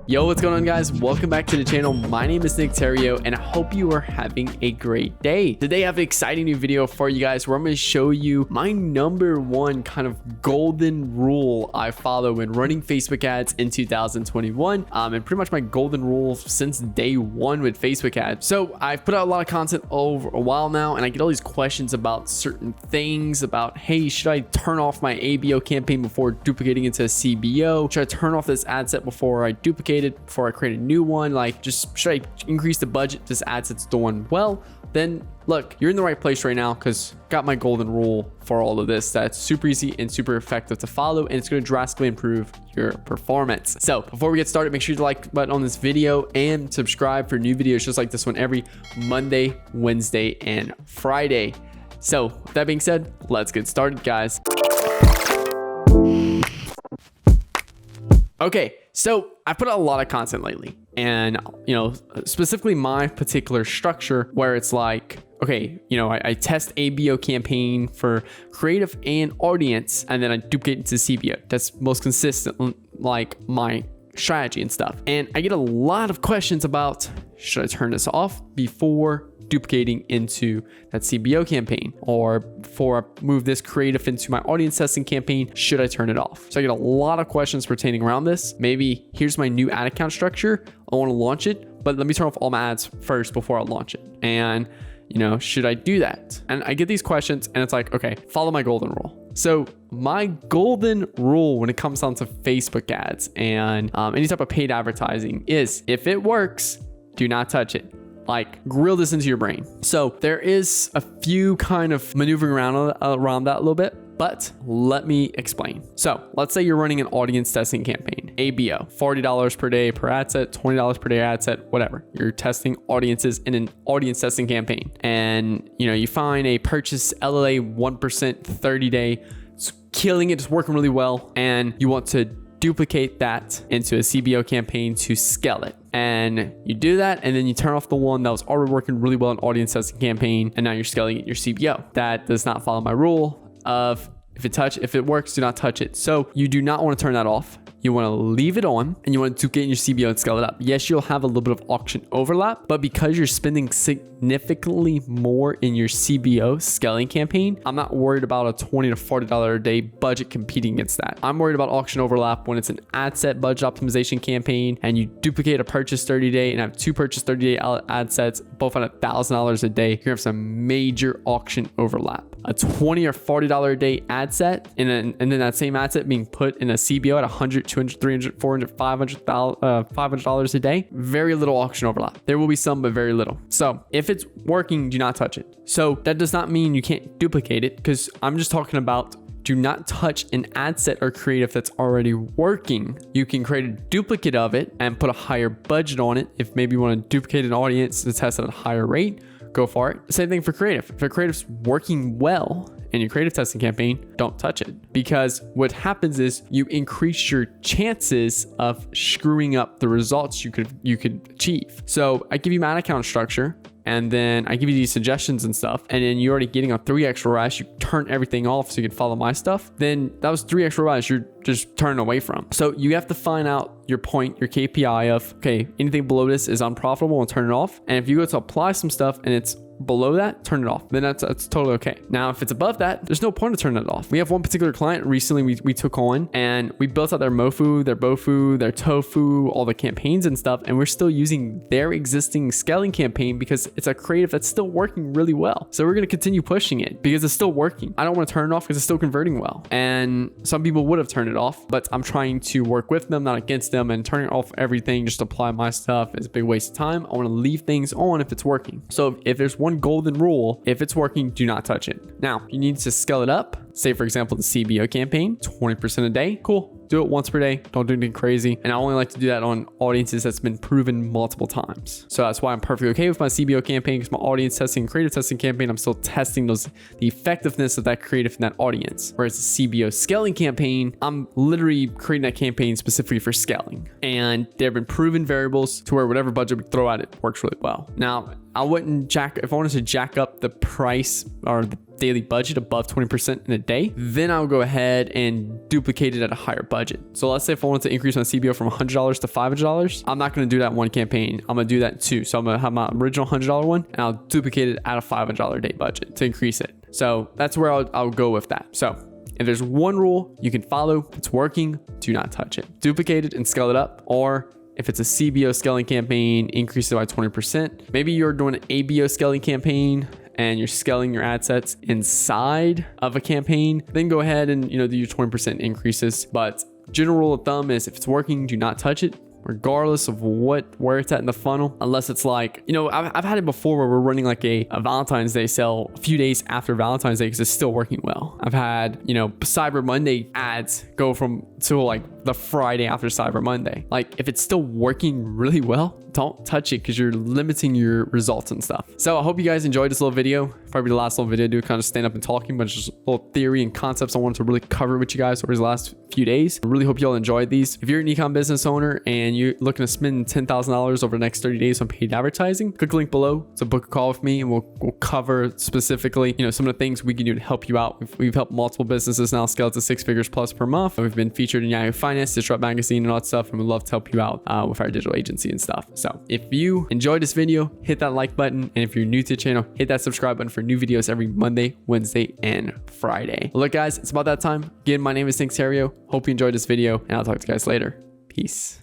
Yo, what's going on, guys? Welcome back to the channel. My name is Nick Theriot, and I hope you are having a great day. Today, I have an exciting new video for you guys where I'm going to show you my number one kind of golden rule I follow when running Facebook ads in 2021, and pretty much my golden rule since day one with Facebook ads. So I've put out a lot of content over a while now, and I get all these questions about certain things about, hey, should I turn off my ABO campaign before duplicating into a CBO? Should I turn off this ad set before I duplicate it, before I create a new one? Like, just should I increase the budget this ad set's doing well? Then look, you're in the right place right now, because got my golden rule for all of this that's super easy and super effective to follow, and it's going to drastically improve your performance. So before we get started, make sure you hit the like button on this video and subscribe for new videos just like this one every Monday, Wednesday, and Friday. So with that being said, let's get started, guys. Okay, so I put out a lot of content lately, and specifically my particular structure where it's like, okay, I test ABO campaign for creative and audience, and then I duplicate into CBO. That's most consistent, like my strategy and stuff. And I get a lot of questions about, should I turn this off before duplicating into that CBO campaign, or before I move this creative into my audience testing campaign, should I turn it off? So I get a lot of questions pertaining around this. Maybe here's my new ad account structure. I want to launch it, but let me turn off all my ads first before I launch it. And should I do that? And I get these questions, and it's like, okay, follow my golden rule. So my golden rule when it comes down to Facebook ads and any type of paid advertising is, if it works, do not touch it. Like, grill this into your brain. So there is a few kind of maneuvering around that a little bit, but let me explain. So let's say you're running an audience testing campaign, ABO, $40 per day per ad set, $20 per day ad set, whatever. You're testing audiences in an audience testing campaign. And you find a purchase LLA 1% 30 day, it's killing it, it's working really well, and you want to duplicate that into a CBO campaign to scale it. And you do that, and then you turn off the one that was already working really well in audience testing campaign, and now you're scaling it in your CBO. That does not follow my rule of, if it works, do not touch it. So you do not want to turn that off. You want to leave it on, and you want to duplicate in your CBO and scale it up. Yes, you'll have a little bit of auction overlap, but because you're spending significantly more in your CBO scaling campaign, I'm not worried about a $20 to $40 a day budget competing against that. I'm worried about auction overlap when it's an ad set budget optimization campaign, and you duplicate a purchase 30 day and have two purchase 30 day ad sets, both at $1,000 a day. You're gonna have some major auction overlap. A $20 or $40 a day ad set, and then that same ad set being put in a CBO at $100, $200, $300, $400, $500 a day, very little auction overlap. There will be some, but very little. So if it's working, do not touch it. So that does not mean you can't duplicate it, because I'm just talking about, do not touch an ad set or creative that's already working. You can create a duplicate of it and put a higher budget on it. If maybe you want to duplicate an audience to test at a higher rate, go for it. Same thing for creative. If a creative's working well in your creative testing campaign, don't touch it, because what happens is you increase your chances of screwing up the results you could achieve. So I give you my ad account structure, and then I give you these suggestions and stuff, and then you're already getting a 3 extra ROAS. You turn everything off so you can follow my stuff. Then that was 3 extra ROAS you're just turning away from. So you have to find out your point, your KPI of, okay, anything below this is unprofitable, and turn it off. And if you go to apply some stuff and it's below that, turn it off. Then that's totally okay. Now, if it's above that, there's no point to turn it off. We have one particular client recently we took on, and we built out their MoFu, their BoFu, their TOFu, all the campaigns and stuff, and we're still using their existing scaling campaign because it's a creative that's still working really well. So we're going to continue pushing it because it's still working. I don't want to turn it off because it's still converting well. And some people would have turned it off, but I'm trying to work with them, not against them, and turning off everything, just apply my stuff is a big waste of time. I want to leave things on if it's working. So if there's one golden rule, if it's working, do not touch it. Now, you need to scale it up. Say, for example, the CBO campaign, 20% a day. Cool. Do it once per day. Don't do anything crazy. And I only like to do that on audiences that's been proven multiple times. So that's why I'm perfectly okay with my CBO campaign, because my audience testing and creative testing campaign, I'm still testing the effectiveness of that creative in that audience. Whereas the CBO scaling campaign, I'm literally creating that campaign specifically for scaling. And there have been proven variables to where whatever budget we throw at it works really well. Now, I wouldn't if I wanted to jack up the price or the daily budget above 20% in a day, then I'll go ahead and duplicate it at a higher budget. So let's say if I wanted to increase my CBO from $100 to $500, I'm not going to do that one campaign. I'm going to do that in two. So I'm going to have my original $100 one and I'll duplicate it at a $500 day budget to increase it. So that's where I'll go with that. So if there's one rule you can follow, it's working, do not touch it. Duplicate it and scale it up. Or if it's a CBO scaling campaign, increase it by 20%. Maybe you're doing an ABO scaling campaign and you're scaling your ad sets inside of a campaign, then go ahead and do your 20% increases. But general rule of thumb is if it's working, do not touch it, regardless of where it's at in the funnel, unless it's like, I've had it before where we're running like a Valentine's Day sale a few days after Valentine's Day because it's still working well. I've had, Cyber Monday ads go to like the Friday after Cyber Monday. Like if it's still working really well, don't touch it because you're limiting your results and stuff. So I hope you guys enjoyed this little video. Probably the last little video to do, kind of stand up and talking, but it's just a little theory and concepts I wanted to really cover with you guys over the last few days. I really hope you all enjoyed these. If you're an ecom business owner and you're looking to spend $10,000 over the next 30 days on paid advertising, click the link below to book a call with me and we'll cover specifically, some of the things we can do to help you out. We've helped multiple businesses now scale to 6 figures plus per month. We've been featured in Yahoo Finance, Disrupt Magazine, and all that stuff, and we'd love to help you out with our digital agency and stuff. So if you enjoyed this video, hit that like button, and if you're new to the channel, hit that subscribe button for new videos every Monday, Wednesday, and Friday. Well, look guys, it's about that time. Again, my name is Nick Theriot. Hope you enjoyed this video, and I'll talk to you guys later. Peace.